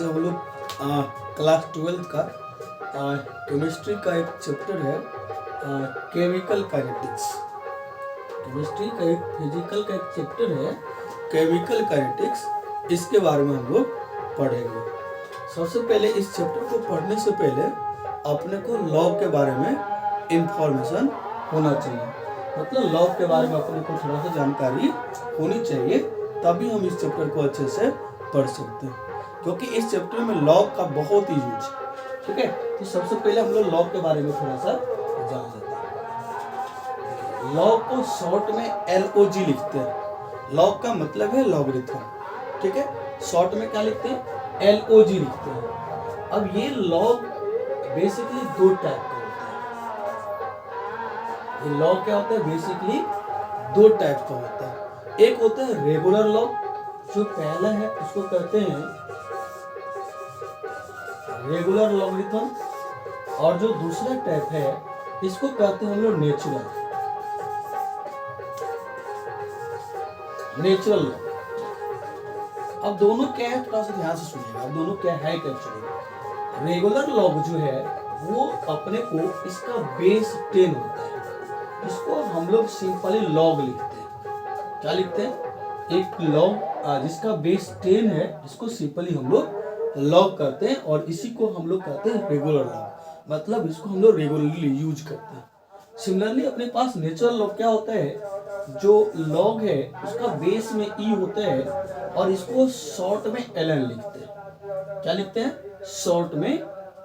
हम लोग क्लास 12 का केमिस्ट्री का एक चैप्टर है केमिकल काइनेटिक्स। केमिस्ट्री का एक फिजिकल का एक चैप्टर है केमिकल काइनेटिक्स। इसके बारे में हम लोग पढ़ेंगे। सबसे पहले इस चैप्टर को पढ़ने से पहले अपने को लॉ के बारे में इंफॉर्मेशन होना चाहिए, मतलब लॉ के बारे में अपने को थोड़ा सा जानकारी होनी चाहिए, तभी हम इस चैप्टर को अच्छे से पढ़ सकते हैं, क्योंकि इस चैप्टर में लॉ का बहुत ही यूज है। ठीक है, तो सबसे पहले हम लोग लॉ के बारे में थोड़ा सा जान लेते हैं। लॉ को शॉर्ट में LOG लिखते हैं। लॉ का मतलब है लॉगरिथम। ठीक है, शॉर्ट में क्या लिखते हैं? LOG लिखते हैं। अब ये लॉग बेसिकली दो टाइप का होता है। ये लॉग क्या होता है? बेसिकली दो टाइप का होता है। एक होता है रेगुलर लॉग, जो पहला है उसको कहते हैं रेगुलर लॉगरिथम, और जो दूसरा टाइप है इसको कहते हैं हम लोग नेचुरल लॉग। अब दोनों क्या है, थोड़ा सा ध्यान से सुनिएगा। अब दोनों क्या है एक्चुअली? रेगुलर लॉग जो है वो अपने को इसका बेस 10 होता है, इसको हम लोग सिंपली लॉग लिखते हैं। क्या लिखते हैं? एक लॉग जिसका बेस 10 है, इसको सिंपली हम लोग लॉग करते हैं, और इसी को हम लोग कहते हैं रेगुलर लॉग, मतलब इसको हम लोग रेगुलरली यूज करते हैं। सिमिलरली अपने पास नेचुरल लॉग क्या होता है? जो लॉग है उसका बेस में ई होता है, और इसको शॉर्ट में ln लिखते हैं। क्या लिखते हैं? शॉर्ट में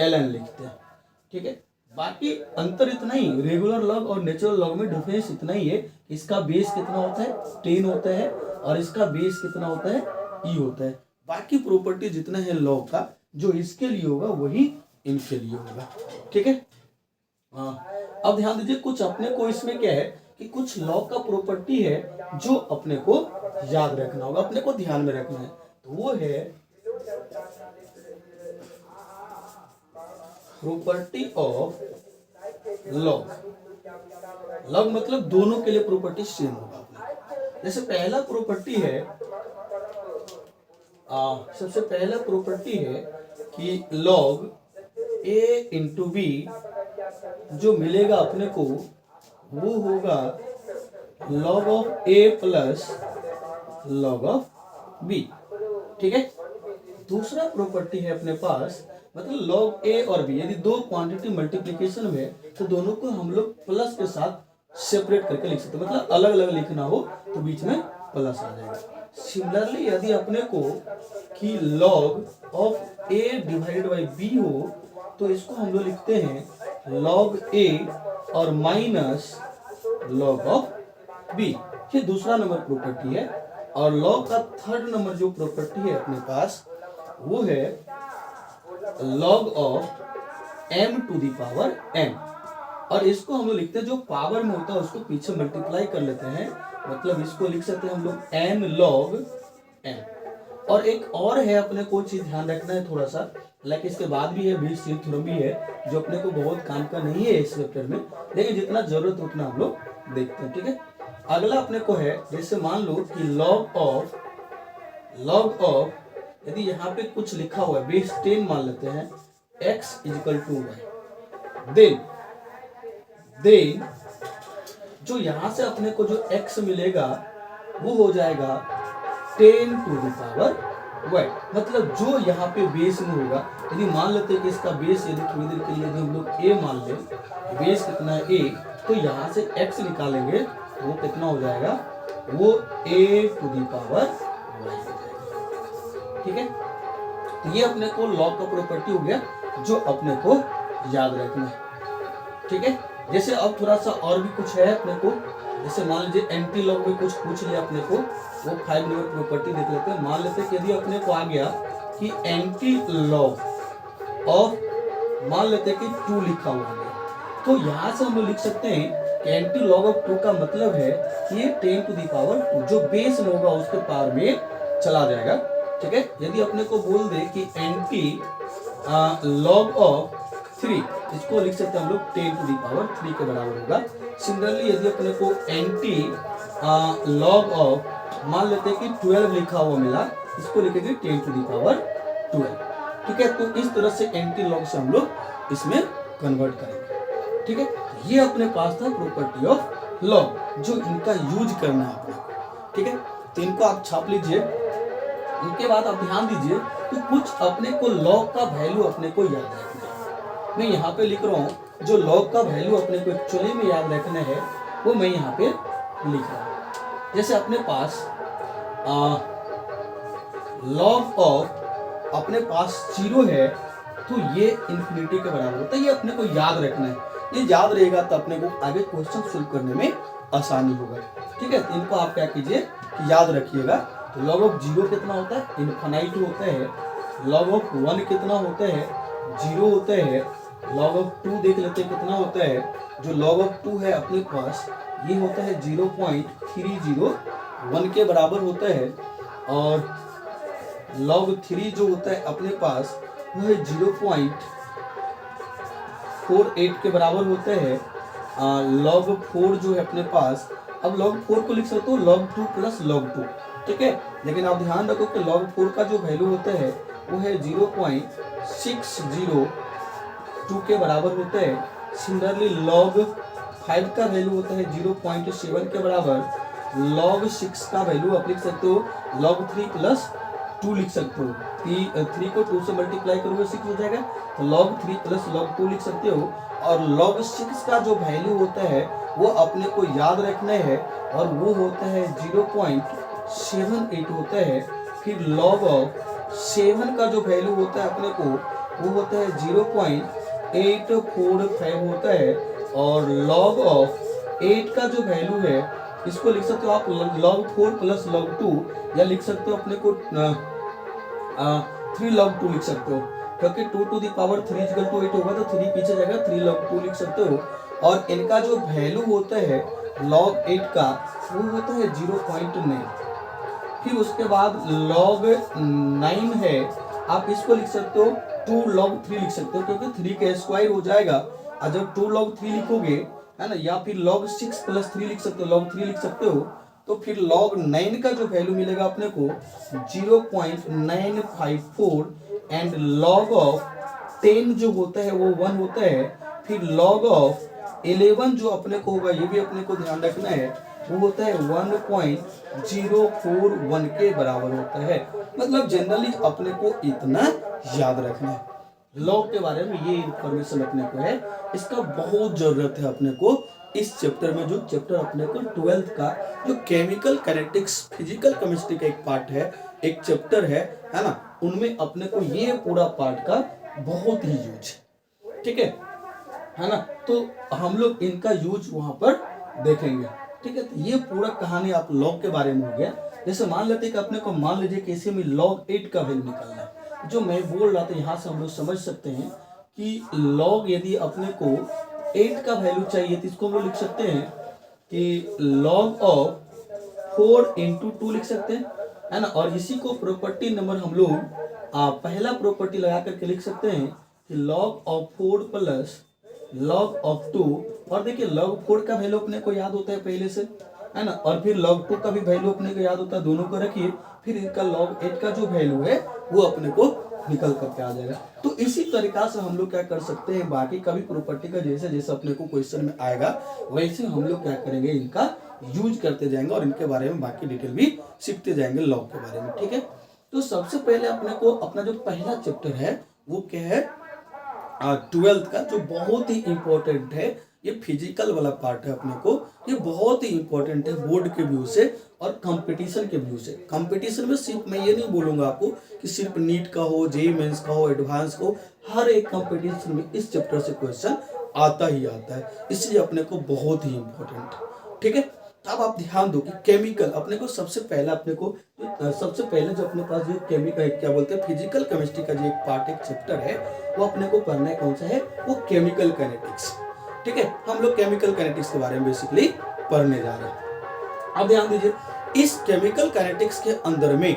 ln लिखते हैं। ठीक है, बाकी अंतर इतना ही, रेगुलर लॉग और नेचुरल लॉग में डिफरेंस इतना ही है, इसका बेस कितना होता है? 10 होता है, और इसका बेस कितना होता है? ई होता है। बाकी प्रॉपर्टी जितना है लॉग का, जो इसके लिए होगा वही इनके लिए होगा। ठीक है, हाँ। अब ध्यान दीजिए, कुछ अपने को इसमें क्या है कि कुछ लॉग का प्रॉपर्टी है जो अपने को याद रखना होगा, अपने को ध्यान में रखना है। तो वो है प्रॉपर्टी ऑफ लॉग। लॉग मतलब दोनों के लिए प्रॉपर्टी सेम होगा। जैसे पहला प्रॉपर्टी है, सबसे पहला प्रॉपर्टी है कि log a इंटू बी जो मिलेगा अपने को वो होगा log of a plus log of b। ठीक है, दूसरा प्रॉपर्टी है अपने पास, मतलब log a और b, यदि दो क्वांटिटी मल्टीप्लिकेशन में तो दोनों को हम लोग प्लस के साथ सेपरेट करके लिख सकते हैं, मतलब अलग अलग लिखना हो तो बीच में प्लस आ जाएगा। सिमिलरली यदि अपने को कि log of a divided by b हो, तो इसको हम लोग लिखते हैं log a और माइनस log ऑफ b। ये दूसरा नंबर प्रॉपर्टी है। और log का थर्ड नंबर जो प्रॉपर्टी है अपने पास वो है log of m to the power n, और इसको हम लोग लिखते हैं, जो पावर में होता है उसको पीछे मल्टीप्लाई कर लेते हैं, मतलब इसको लिख सकते हैं हम लोग n log n। और एक और है, अपने को चीज ध्यान रखना है थोड़ा सा, हालांकि इसके बाद भी है, बीच थ्योरम भी है, जो अपने को बहुत काम का नहीं है इस चैप्टर में, लेकिन जितना जरूरत उतना हम लोग देखते हैं। ठीक है, अगला अपने को है, जैसे मान लो कि log ऑफ यदि यहाँ पे कुछ लिखा हुआ है, बेस 10 मान लेते हैं, x equal to y, then जो यहां से अपने को जो x मिलेगा वो हो जाएगा 10 टू द पावर y, मतलब जो यहाँ पे बेस में होगा, यदि मान लेते हैं कि इसका बेस, यदि थोड़ी देर के लिए यदि हम लोग a मान ले, बेस कितना है a, तो यहाँ से x निकालेंगे तो वो कितना हो जाएगा? वो a to the power y हो जाएगा। ठीक है, तो ये अपने को लॉग का प्रॉपर्टी हो गया जो अपने को याद रखना है। ठीक है, जैसे अब थोड़ा सा और भी कुछ है अपने को, जैसे मान लीजिए एंटी लॉग में कुछ पूछ लिया अपने को, वो 5 नंबर प्रॉपर्टी देख लेते हैं। मान लेते हैं कि यदि अपने को आ गया कि एंटी लॉग ऑफ, मान लेते हैं कि 2 लिखा हुआ है, तो यहाँ से हम लोग लिख सकते हैं कि एंटी लॉग ऑफ 2 का मतलब है कि ये 10 टू द पावर 2 जो बेस में होगा उसके पावर में चला जाएगा। ठीक है, यदि अपने को बोल दे कि एंटी लॉग ऑफ 3, इसको लिख सकते हैं हम लोग 10 टू द पावर 3 के बराबर होगा। सिमिलरली यदि अपने को एंटी लॉग ऑफ मान लेते हैं कि 12 लिखा हुआ मिला, इसको लिखेंगे 10 टू द पावर 12। ठीक है। तो इस तरह से एंटी लॉग से हम लोग इसमें कन्वर्ट करेंगे, ठीक है। ये अपने पास था प्रॉपर्टी ऑफ लॉग, जो इनका यूज करना है अपने को, ठीक है। तो इनको आप छाप लीजिए। इनके बाद आप ध्यान दीजिए तो कुछ अपने को लॉग का वैल्यू अपने को याद रखना है। मैं यहाँ पे लिख रहा हूँ जो लॉग का वैल्यू अपने को एक्चुअली में याद रखना है वो मैं यहाँ पे लिख रहा हूँ। जैसे अपने पास लॉग ऑफ अपने पास 0 है तो ये इन्फिनिटी के बराबर होता है। ये अपने को याद रखना है, ये याद रहेगा तो अपने को आगे क्वेश्चन सोल्व करने में आसानी होगा, ठीक है। तो इनको आप क्या कीजिए कि याद रखिएगा। तो लॉग ऑफ 0 कितना होता है, इनफाइनाइट होता है। लॉग ऑफ 1 कितना होता है, 0 होता है। लॉग ऑफ 2 देख लेते हैं कितना होता है। जो लॉग ऑफ 2 है अपने पास ये होता है 0.301 के बराबर होता है। और लॉग 3 जो होता है अपने पास वो है 0.48 के बराबर होता है। लॉग 4 जो है अपने पास, अब log 4 को लिख सकते हो log 2 प्लस log 2, ठीक है। लेकिन आप ध्यान रखो कि log 4 का जो वैल्यू होता है वो है 0.602 के बराबर होता है। सिमिलरली log 5 का वैल्यू होता है 0.7 के बराबर। log 6 का वैल्यू आप लिख सकते हो log 3 प्लस 2 लिख सकते हो। 3 को 2 से मल्टीप्लाई करोगे 6 हो जाएगा, तो log 3 प्लस log 2 लिख सकते हो। और log 6 का जो वैल्यू होता है वो अपने को याद रखना है और वो होता है 0.78 होता है। फिर log ऑफ 7 का जो वैल्यू होता है अपने को वो होता है 0.845 होता है। और log ऑफ 8 का जो वैल्यू है इसको लिख सकते हो आप log 4 प्लस log 2, या लिख सकते हो अपने को 3 log 2 लिख सकते हो, क्योंकि 2 to the power 3 = 8 होगा तो 3 पीछे जाएगा, 3 log 2 लिख सकते हो। और इनका जो वैल्यू होता है log 8 का वो होता है 0.9। फिर उसके बाद log 9 है, आप इसको लिख सकते हो 2 log 3 लिख सकते हो, क्योंकि 3 का स्क्वायर हो जाएगा। और जब 2 log 3 लिखोगे है ना, या फिर log 6 प्लस 3 लिख सकते हो, log 3 लिख सकते हो, तो फिर log 9 का जो वैल्यू मिलेगा अपने को 0.954। एंड log ऑफ 10 जो होता है वो 1 होता है। फिर log ऑफ 11 जो अपने को होगा, ये भी अपने को ध्यान रखना है, वो होता है 1.041 के बराबर होता है। मतलब जनरली अपने को इतना याद रखना है। लॉग के बारे में ये इंफॉर्मेशन अपने को है, इसका बहुत जरूरत है अपने को इस चैप्टर में। जो चैप्टर अपने को 12th का जो केमिकल काइनेटिक्स फिजिकल केमिस्ट्री का एक पार्ट है, एक चैप्टर है ना, उनमें अपने को ये पूरा पार्ट का बहुत ही यूज, ठीक है ना। तो हम लोग इनका यूज वहां पर देखेंगे, ठीक है। तो ये पूरा कहानी आप लॉग के बारे में हो गया। जैसे मान लेते कि अपने को, मान लीजिए कि इसी में log 8 का वैल्यू निकालना है, जो मैं बोल रहा था यहाँ से हम लोग समझ सकते हैं कि log यदि अपने को 8 का वैल्यू चाहिए तो इसको हम लोग लिख सकते हैं कि log ऑफ 4 × 2 लिख सकते हैं, है ना। और इसी को प्रॉपर्टी नंबर हम लोग पहला प्रॉपर्टी लगा करके लिख सकते हैं कि log of 4 plus log of 2। और देखिए log 4 का वैल्यू अपने को याद होता है पहले से, है ना, और फिर log 2 का भी वैल्यू अपने को याद होता है, दोनों को रखिए। फिर इनका log 8 का जो वैल्यू है वो अपने को निकल करके आ जाएगा। तो इसी तरीका से हम लोग क्या कर सकते हैं, बाकी का भी प्रॉपर्टी का जैसे जैसे अपने को क्वेश्चन में आएगा वैसे हम लोग क्या करेंगे, इनका यूज करते जाएंगे और इनके बारे में बाकी डिटेल भी सीखते जाएंगे लॉग के बारे में, ठीक है। तो सबसे पहले अपने को अपना जो पहला चैप्टर है वो क्या है, 12th का, जो बहुत ही इंपॉर्टेंट है। ये फिजिकल वाला पार्ट है अपने को, ये बहुत ही इंपॉर्टेंट है बोर्ड के व्यू से और कंपटीशन के व्यू से। कंपटीशन में सिर्फ मैं ये नहीं बोलूंगा आपको कि सिर्फ नीट का हो, जेईई मेंस का हो, एडवांस का हो, हर एक कंपटीशन में इस चैप्टर से क्वेश्चन आता ही आता है, इसलिए अपने को बहुत ही इंपॉर्टेंट, ठीक है। अब आप ध्यान दो कि केमिकल अपने को सबसे पहले जो अपने पास जो केमिकल क्या बोलते हैं फिजिकल केमिस्ट्री का जो एक पार्ट, एक चैप्टर है, वो अपने को पढ़ना है। कौन सा है वो, केमिकल काइनेटिक्स, ठीक है। हम लोग केमिकल काइनेटिक्स के बारे में बेसिकली पढ़ने जा रहे हैं। अब ध्यान दीजिए, इस केमिकल काइनेटिक्स के अंदर में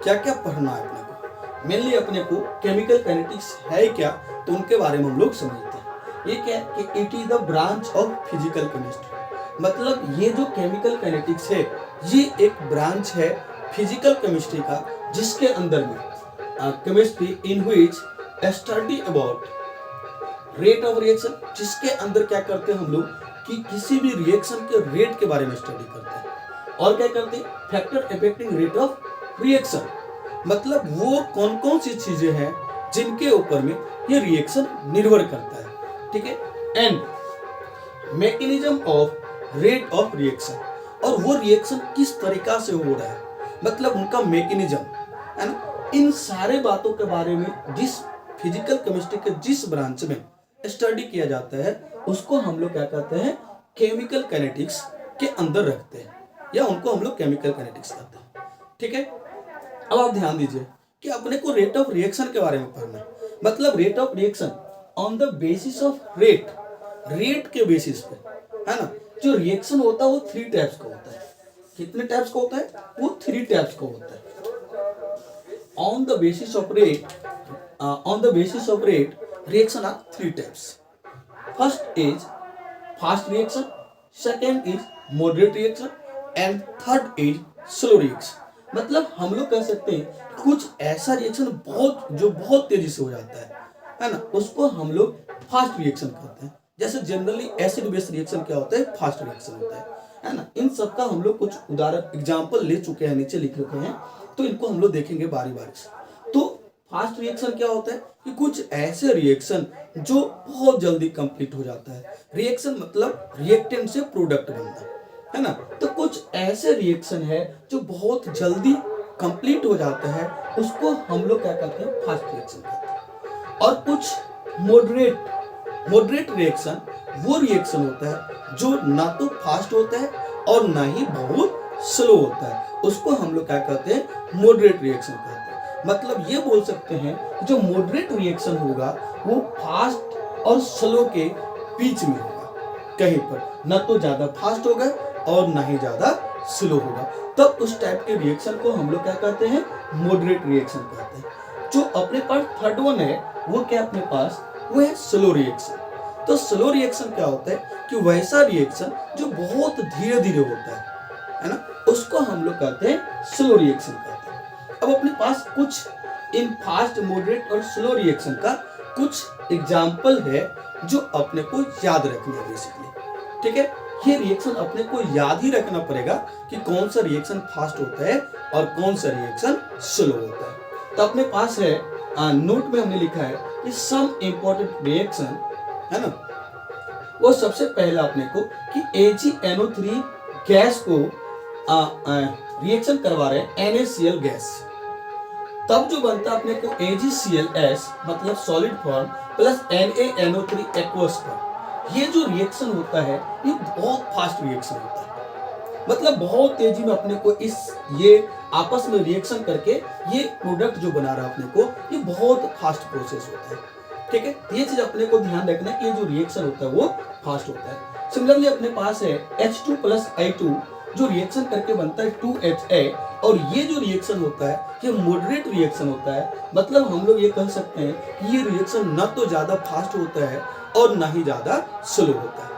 क्या क्या पढ़ना है अपने को। मेनली अपने को केमिकल काइनेटिक्स है क्या, तो उनके बारे में हम लोग समझते हैं। ये क्या है कि it is the branch of physical chemistry, मतलब ये जो केमिकल काइनेटिक्स है ये एक ब्रांच है फिजिकल केमिस्ट्री का, जिसके अंदर में chemistry in which study about rate of reaction, जिसके अंदर क्या करते हैं हम लोग कि किसी भी रिएक्शन के रेट के बारे में स्टडी करते हैं। और क्या करते हैं, factor affecting rate of reaction, मतलब वो कौन कौन सी चीजें हैं जिनके ऊपर में ये रिएक्शन निर्भर करता है, ठीक है। And mechanism of rate of reaction, और वो रिएक्शन किस तरीका से हो रहा है, मतलब उनका मैकेनिज्म है ना। इन सारे बातों के बारे में जिस फिजिकल केमिस्ट्री के जिस ब्रांच में स्टडी किया जाता है उसको हम लोग क्या कहते हैं, केमिकल काइनेटिक्स के अंदर रखते हैं, या उनको हम लोग केमिकल काइनेटिक्स कहते हैं, ठीक है। अब आप ध्यान दीजिए कि अपने को रेट ऑफ रिएक्शन के बारे में पढ़ना है, मतलब rate of reaction on the basis of rate के बेसिस पे, है ना। जो रिएक्शन होता है वो 3 टाइप्स का होता है। कितने टाइप्स का होता है, वो 3 टाइप्स का होता है। On the basis of rate reaction are 3 types. First is fast reaction, second is moderate reaction and third is slow reaction. मतलब हम लोग कह सकते हैं कुछ ऐसा रिएक्शन बहुत तेजी से हो जाता है ना, उसको हम लोग फास्ट रिएक्शन कहते हैं। जैसे जनरली एसिड बेस रिएक्शन क्या होता है, फास्ट रिएक्शन होता है ना। इन सब का हम लोग कुछ उदाहरण एग्जांपल ले चुके हैं, नीचे लिख रखे हैं, तो इनको हम लोग देखेंगे बारी बारी से। तो फास्ट रिएक्शन क्या होता है कि कुछ ऐसे रिएक्शन जो बहुत जल्दी कंप्लीट हो जाता है। रिएक्शन मतलब रिएक्टेंट से प्रोडक्ट बनता है ना। तो कुछ ऐसे रिएक्शन है जो बहुत जल्दी कंप्लीट हो जाता है, उसको हम लोग क्या कहते हैं, फास्ट रिएक्शन कहते हैं। और कुछ मॉडरेट रिएक्शन वो रिएक्शन होता है जो ना तो फास्ट होता है और ना ही बहुत स्लो होता है, उसको हम लोग क्या कहते हैं, मॉडरेट रिएक्शन कहते हैं। मतलब ये बोल सकते हैं जो मॉडरेट रिएक्शन होगा वो फास्ट और स्लो के बीच में होगा, कहीं पर ना तो ज्यादा फास्ट होगा और ना ही ज्यादा स्लो होगा, तब उस टाइप के रिएक्शन को हम लोग क्या कहते हैं, मॉडरेट रिएक्शन कहते हैं। जो अपने पास थर्ड वन है वो क्या अपने पास, वो है स्लो रिएक्शन। तो स्लो रिएक्शन क्या होता है कि वैसा रिएक्शन जो बहुत धीरे धीरे होता है ना, उसको हम लोग कहते हैं स्लो रिएक्शन कहते हैं। अब अपने पास कुछ इन फास्ट, मॉडरेट और स्लो रिएक्शन का कुछ एग्जाम्पल है जो अपने को याद रखना है बेसिकली, ठीक है। ये रिएक्शन अपने को याद ही रखना पड़ेगा कि कौन सा रिएक्शन फास्ट होता है और कौन सा रिएक्शन स्लो होता है। तो अपने पास है नोट में हमने लिखा है कि सम इंपॉर्टेंट रिएक्शन, है ना। वो सबसे पहला अपने को कि AgNO3 गैस को रिएक्शन करवा रहे हैं NaCl गैस, तब जो बनता है अपने को AgClS मतलब solid form plus NaNO3 aqueous form. ये जो रिएक्शन होता है ये बहुत फास्ट रिएक्शन होता है, मतलब बहुत तेजी में अपने को ये आपस में रिएक्शन करके ये प्रोडक्ट जो बना रहा है अपने को, ये बहुत फास्ट प्रोसेस होता है, ठीक है। ये चीज अपने को ध्यान रखना है कि ये जो रिएक्शन होता है वो फास्ट होता है। सिमिलरली अपने पास है H2 प्लस I2 जो रिएक्शन करके बनता है 2HA, और ये जो रिएक्शन होता है ये मॉडरेट रिएक्शन होता है। मतलब हम लोग ये कह सकते हैं कि ये रिएक्शन न तो ज्यादा फास्ट होता है और ना ही ज्यादा स्लो होता है,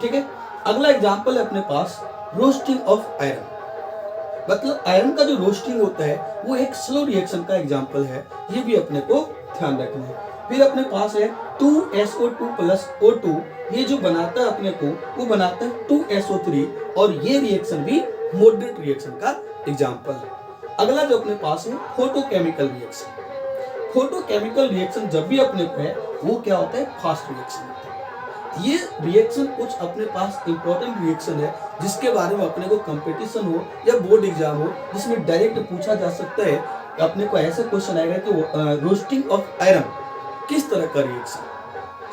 ठीक है। अगला एग्जांपल है अपने पास रोस्टिंग ऑफ आयरन, मतलब आयरन का जो रोस्टिंग होता है वो एक स्लो रिएक्शन का एग्जांपल है, ये भी अपने को ध्यान रखना है। फिर अपने पास है 2SO2 प्लस O2, ये जो बनाता है अपने को वो बनाता है 2SO3, और ये रिएक्शन भी मॉडरेट रिएक्शन का एग्जांपल है। अगला जो अपने पास है फोटोकेमिकल रिएक्शन। फोटोकेमिकल रिएक्शन जब भी अपने को है वो क्या होता है, फास्ट रिएक्शन होता है। ये रिएक्शन कुछ अपने पास इंपॉर्टेंट रिएक्शन है जिसके बारे में अपने को कंपटीशन हो या बोर्ड एग्जाम हो जिसमें डायरेक्ट पूछा जा सकता है। अपने को ऐसा क्वेश्चन आएगा कि रोस्टिंग ऑफ आयरन किस तरह का रिएक्शन,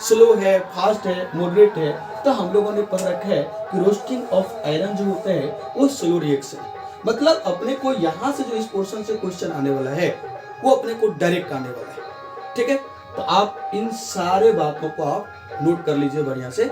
स्लो है, फास्ट है, मॉडरेट है। तो हम लोगों ने पढ़ रखा है कि रोस्टिंग ऑफ आयरन जो होता है वो स्लो रिएक्शन, मतलब अपने को यहाँ से जो इस पोर्शन से क्वेश्चन आने वाला है वो अपने को डायरेक्ट आने वाला है, ठीक है। तो आप इन सारे बातों को आप नोट कर लीजिए बढ़िया से।